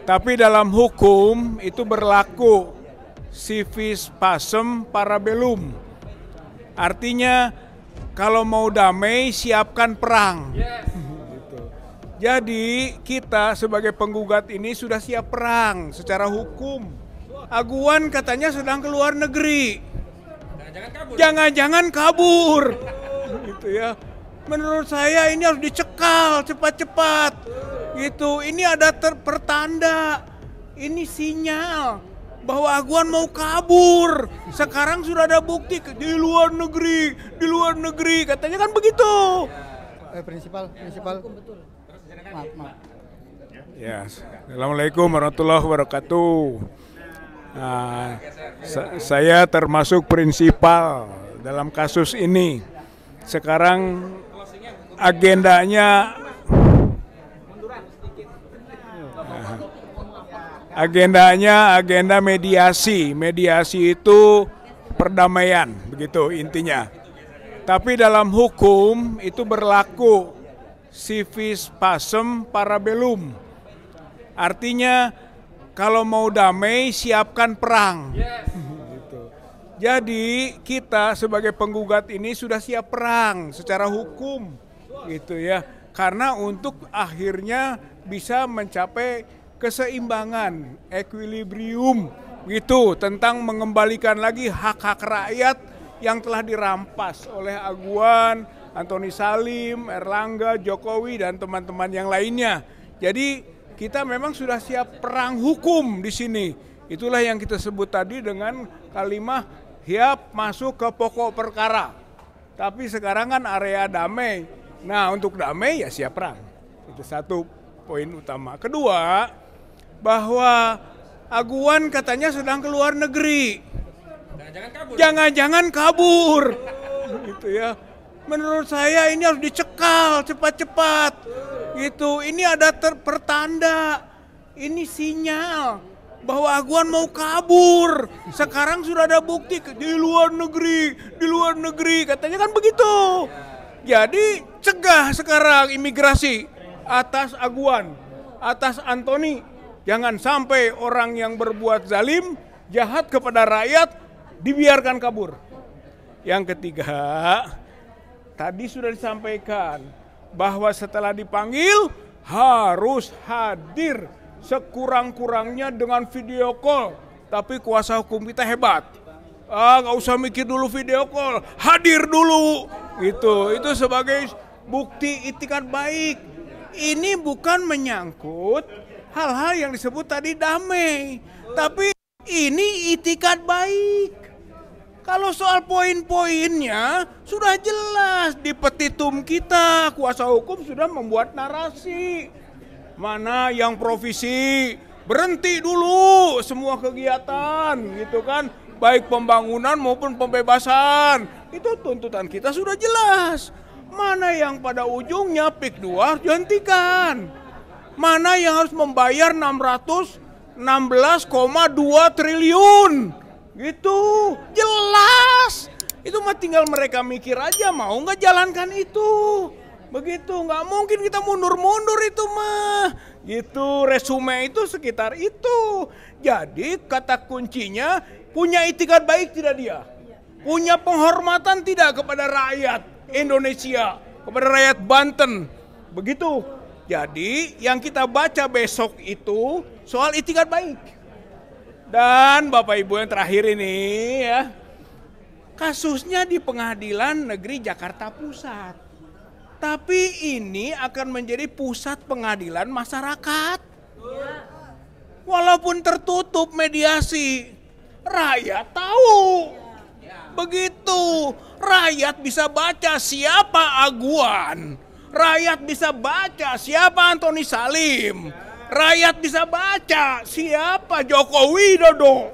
Tapi dalam hukum itu berlaku civis pacem para bellum. Artinya kalau mau damai siapkan perang. Gitu. Jadi kita sebagai penggugat ini sudah siap perang secara hukum. Aguan katanya sedang ke luar negeri. Jangan-jangan kabur. Gitu ya. Menurut saya ini harus dicekal cepat-cepat. Gitu. Ini ada pertanda. Ini sinyal bahwa Aguan mau kabur. Sekarang sudah ada bukti di luar negeri katanya kan begitu. Prinsipal. Maaf. Ya, Assalamualaikum warahmatullahi wabarakatuh. Nah, saya termasuk prinsipal dalam kasus ini. Sekarang agendanya agenda mediasi. Mediasi itu perdamaian, begitu intinya. Tapi dalam hukum itu berlaku civis pacem para bellum. Artinya kalau mau damai siapkan perang. Gitu. Jadi kita sebagai penggugat ini sudah siap perang secara hukum, gitu ya. Karena untuk akhirnya bisa mencapai keseimbangan, equilibrium, gitu, tentang mengembalikan lagi hak-hak rakyat yang telah dirampas oleh Aguan, Antoni Salim, Erlangga, Jokowi, dan teman-teman yang lainnya. Jadi kita memang sudah siap perang hukum di sini. Itulah yang kita sebut tadi dengan kalimat siap masuk ke pokok perkara. Tapi sekarang kan area damai. Nah, untuk damai ya siap perang. Itu satu poin utama. Kedua, bahwa Aguan katanya sedang ke luar negeri. Jangan-jangan kabur. Gitu ya. Menurut saya ini harus dicekal cepat-cepat. Gitu. Ini ada pertanda. Ini sinyal bahwa Aguan mau kabur. Sekarang sudah ada bukti di luar negeri katanya kan begitu. Jadi cegah sekarang imigrasi atas Aguan, atas Antoni. Jangan sampai orang yang berbuat zalim, jahat kepada rakyat dibiarkan kabur. Yang ketiga, tadi sudah disampaikan bahwa setelah dipanggil harus hadir sekurang-kurangnya dengan video call. Tapi kuasa hukum kita hebat. Nggak usah mikir dulu video call, hadir dulu. Itu sebagai bukti itikat baik. Ini bukan menyangkut hal-hal yang disebut tadi damai, tapi ini itikat baik. Kalau soal poin-poinnya sudah jelas di petitum kita, kuasa hukum sudah membuat narasi. Mana yang provisi, berhenti dulu semua kegiatan, gitu kan, baik pembangunan maupun pembebasan. Itu tuntutan kita sudah jelas. Mana yang pada ujungnya PIK 2 harus dihentikan. Mana yang harus membayar 616,2 triliun. Gitu, jelas. Itu mah tinggal mereka mikir aja mau nggak jalankan itu. Begitu, nggak mungkin kita mundur-mundur itu mah. Gitu, resume itu sekitar itu. Jadi kata kuncinya punya itikat baik tidak dia? Punya penghormatan tidak kepada rakyat Indonesia, kepada rakyat Banten. Begitu. Jadi yang kita baca besok itu soal itikat baik. Dan Bapak Ibu yang terakhir ini ya, kasusnya di Pengadilan Negeri Jakarta Pusat. Tapi ini akan menjadi pusat pengadilan masyarakat. Walaupun tertutup mediasi, rakyat tahu. Begitu, rakyat bisa baca siapa Aguan. Rakyat bisa baca siapa Antoni Salim. Rakyat bisa baca siapa Joko Widodo.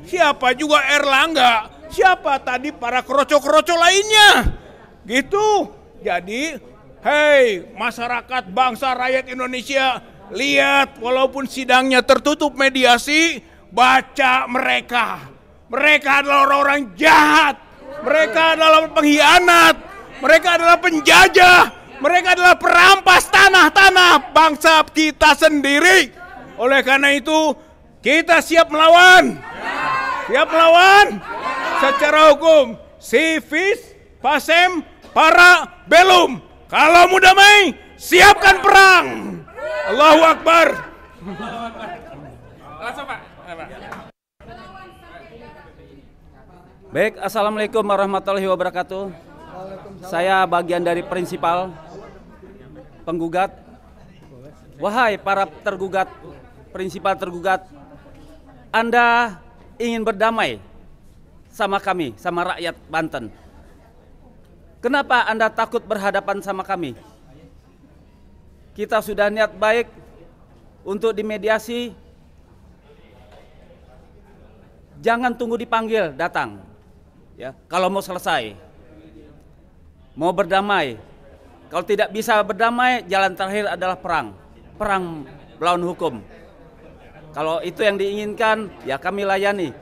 Siapa juga Erlangga. Siapa tadi para kroco-kroco lainnya. Gitu. Jadi, hei masyarakat bangsa rakyat Indonesia, lihat walaupun sidangnya tertutup mediasi, baca mereka. Mereka adalah orang-orang jahat. Mereka adalah pengkhianat. Mereka adalah penjajah. Mereka adalah perampas tanah-tanah bangsa kita sendiri. Oleh karena itu, kita siap melawan. Siap melawan secara hukum. Si vis, pacem, para, bellum. Kalau mau damai, siapkan perang. Allahu Akbar. Langsung Pak. Baik, Assalamualaikum warahmatullahi wabarakatuh. Saya bagian dari prinsipal penggugat. Wahai para tergugat, prinsipal tergugat, Anda ingin berdamai sama kami, sama rakyat Banten. Kenapa Anda takut berhadapan sama kami? Kita sudah niat baik untuk dimediasi. Jangan tunggu dipanggil, datang. Ya, kalau mau selesai, mau berdamai. Kalau tidak bisa berdamai, jalan terakhir adalah perang. Perang melawan hukum. Kalau itu yang diinginkan, ya kami layani.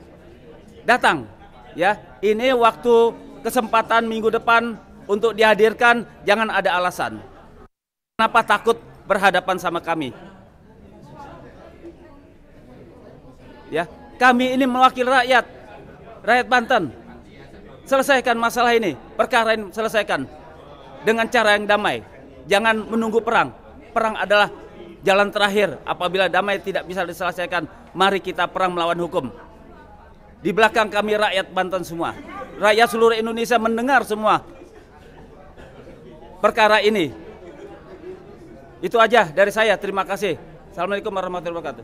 Datang, ya. Ini waktu kesempatan minggu depan untuk dihadirkan, jangan ada alasan. Kenapa takut berhadapan sama kami? Ya, kami ini mewakili rakyat Banten. Selesaikan masalah ini, perkara ini selesaikan dengan cara yang damai. Jangan menunggu perang. Perang adalah jalan terakhir. Apabila damai tidak bisa diselesaikan, mari kita perang melawan hukum. Di belakang kami rakyat Banten semua. Rakyat seluruh Indonesia mendengar semua perkara ini. Itu aja dari saya. Terima kasih. Assalamualaikum warahmatullahi wabarakatuh.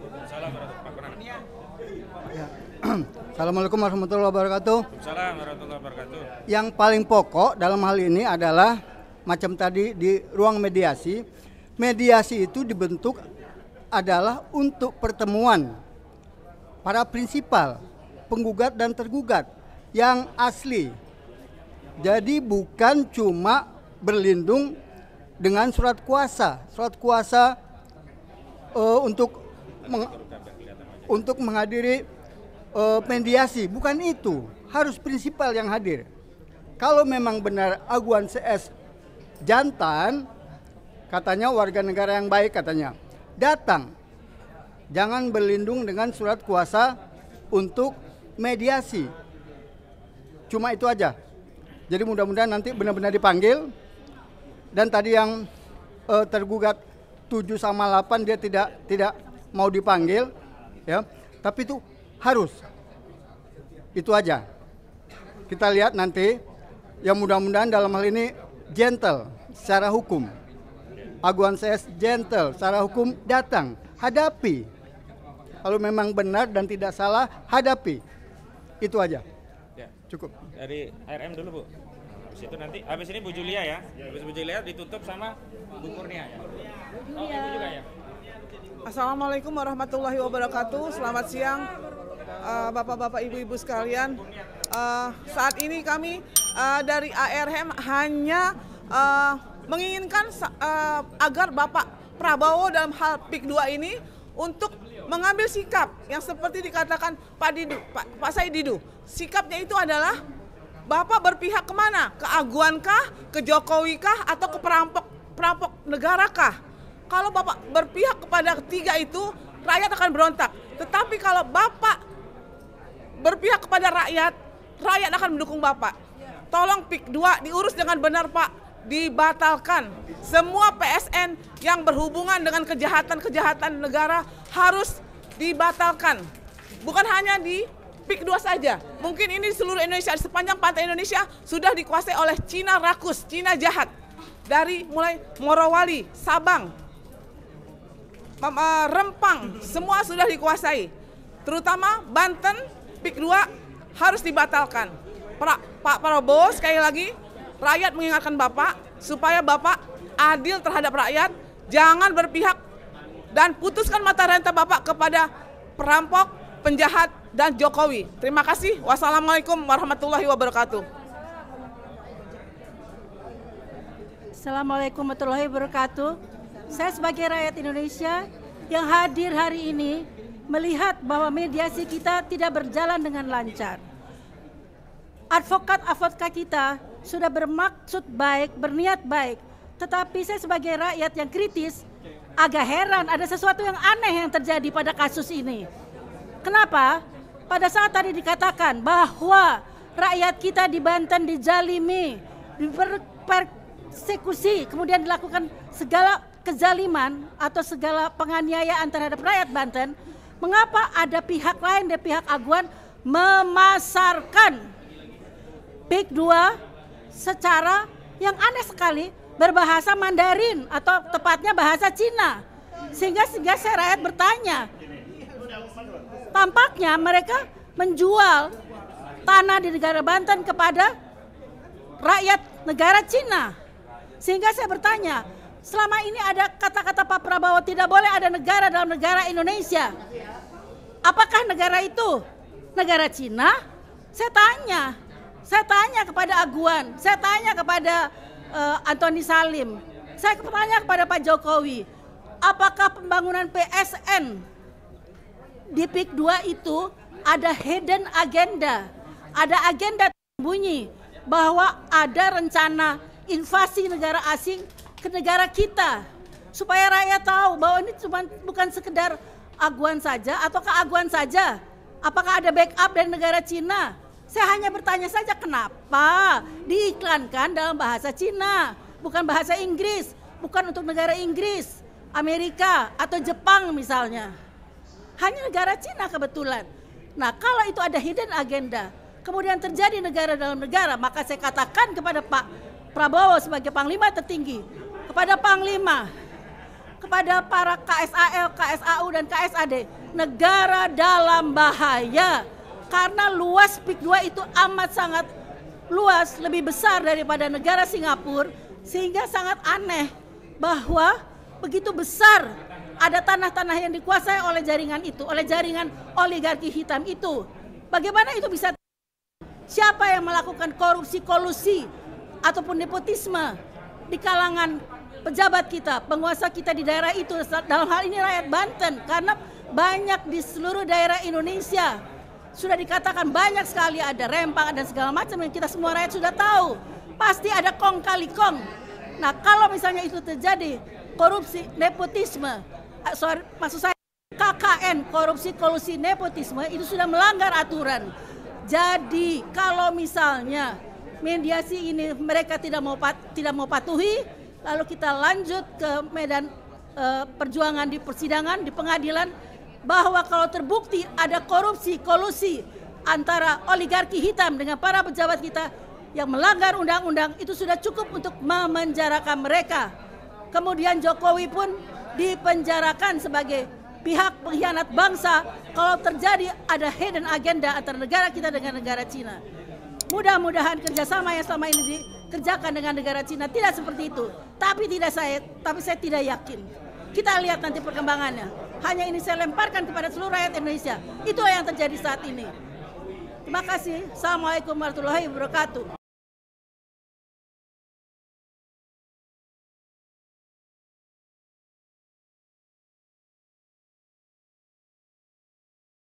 Assalamualaikum warahmatullahi wabarakatuh. Waalaikumsalam warahmatullahi wabarakatuh. Yang paling pokok dalam hal ini adalah macam tadi di ruang mediasi. Mediasi itu dibentuk adalah untuk pertemuan para prinsipal, penggugat dan tergugat yang asli. Jadi bukan cuma berlindung dengan surat kuasa. Surat kuasa untuk menghadiri mediasi, bukan itu. Harus prinsipal yang hadir. Kalau memang benar Aguan CS jantan, katanya warga negara yang baik katanya, datang. Jangan berlindung dengan surat kuasa untuk mediasi. Cuma itu aja. Jadi mudah-mudahan nanti benar-benar dipanggil. Dan tadi yang tergugat 7 sama 8 dia tidak mau dipanggil, ya. Tapi itu harus. Itu aja. Kita lihat nanti. Yang mudah-mudahan dalam hal ini gentle secara hukum. Aguan CS gentle secara hukum, datang, hadapi. Kalau memang benar dan tidak salah, hadapi. Itu aja. Ya. Cukup. Dari HRM dulu Bu. Habis itu nanti, habis ini Bu Julia ya. Habis Bu Julia ditutup sama Bu Kurnia ya. Oh, Ibu juga ya. Assalamualaikum warahmatullahi wabarakatuh. Selamat siang Bapak-bapak, Ibu-ibu sekalian. Saat ini kami dari ARM hanya menginginkan agar Bapak Prabowo dalam hal PIK 2 ini untuk mengambil sikap yang seperti dikatakan Pak Said Didu. Sikapnya itu adalah Bapak berpihak kemana? Ke Aguan kah? Ke Jokowi kah? Atau ke perampok negara kah? Kalau Bapak berpihak kepada ketiga itu, rakyat akan berontak. Tetapi kalau Bapak berpihak kepada rakyat, rakyat akan mendukung Bapak. Tolong PIK 2 diurus dengan benar Pak, dibatalkan. Semua PSN yang berhubungan dengan kejahatan-kejahatan negara harus dibatalkan. Bukan hanya di PIK 2 saja. Mungkin ini seluruh Indonesia, di sepanjang pantai Indonesia sudah dikuasai oleh Cina rakus, Cina jahat. Dari mulai Morowali, Sabang, Rempang, semua sudah dikuasai. Terutama Banten, PIK 2 harus dibatalkan. Pak Prabowo, sekali lagi, rakyat mengingatkan Bapak supaya Bapak adil terhadap rakyat, jangan berpihak dan putuskan mata rantai Bapak kepada perampok, penjahat, dan Jokowi. Terima kasih. Wassalamualaikum warahmatullahi wabarakatuh. Assalamualaikum warahmatullahi wabarakatuh. Saya sebagai rakyat Indonesia yang hadir hari ini melihat bahwa mediasi kita tidak berjalan dengan lancar. Advokat kita sudah bermaksud baik, berniat baik, tetapi saya sebagai rakyat yang kritis agak heran, ada sesuatu yang aneh yang terjadi pada kasus ini. Kenapa? Pada saat tadi dikatakan bahwa rakyat kita di Banten dizalimi, dipersekusi, kemudian dilakukan segala kezaliman atau segala penganiayaan terhadap rakyat Banten, mengapa ada pihak lain dari pihak Aguan memasarkan PIK 2 secara yang aneh sekali, berbahasa Mandarin atau tepatnya bahasa Cina, sehingga saya rakyat bertanya, tampaknya mereka menjual tanah di negara Banten kepada rakyat negara Cina. Sehingga saya bertanya, selama ini ada kata-kata Pak Prabowo tidak boleh ada negara dalam negara Indonesia. Apakah negara itu negara Cina? Saya tanya kepada Aguan, saya tanya kepada Antoni Salim, saya tanya kepada Pak Jokowi, apakah pembangunan PSN di PIK 2 itu ada hidden agenda, ada agenda tersembunyi bahwa ada rencana invasi negara asing ke negara kita, supaya rakyat tahu bahwa ini bukan sekedar Aguan saja atau keaguan saja. Apakah ada backup dari negara Cina? Saya hanya bertanya saja, kenapa diiklankan dalam bahasa Cina, bukan bahasa Inggris, bukan untuk negara Inggris, Amerika atau Jepang misalnya. Hanya negara Cina kebetulan. Nah, kalau itu ada hidden agenda, kemudian terjadi negara dalam negara, maka saya katakan kepada Pak Prabowo sebagai Panglima tertinggi, kepada Panglima, kepada para KSAL, KSAU dan KSAD, negara dalam bahaya. Karena luas PIK 2 itu amat sangat luas, lebih besar daripada negara Singapura, sehingga sangat aneh bahwa begitu besar ada tanah-tanah yang dikuasai oleh jaringan itu, oleh jaringan oligarki hitam itu. Bagaimana itu bisa? Siapa yang melakukan korupsi, kolusi ataupun nepotisme di kalangan pejabat kita, penguasa kita di daerah itu, dalam hal ini rakyat Banten, karena banyak di seluruh daerah Indonesia. Sudah dikatakan banyak sekali, ada Rempang dan segala macam yang kita semua rakyat sudah tahu. Pasti ada kong kali kong. Nah, kalau misalnya itu terjadi korupsi, nepotisme, maksud saya KKN, korupsi, kolusi, nepotisme, itu sudah melanggar aturan. Jadi kalau misalnya mediasi ini mereka tidak mau patuhi, lalu kita lanjut ke medan perjuangan di persidangan, di pengadilan, bahwa kalau terbukti ada korupsi, kolusi antara oligarki hitam dengan para pejabat kita yang melanggar undang-undang, itu sudah cukup untuk memenjarakan mereka. Kemudian Jokowi pun dipenjarakan sebagai pihak pengkhianat bangsa kalau terjadi ada hidden agenda antara negara kita dengan negara Cina. Mudah-mudahan kerjasama yang selama ini dikerjakan dengan negara Cina tidak seperti itu. Tapi saya tidak yakin. Kita lihat nanti perkembangannya. Hanya ini saya lemparkan kepada seluruh rakyat Indonesia. Itulah yang terjadi saat ini. Terima kasih. Assalamualaikum warahmatullahi wabarakatuh.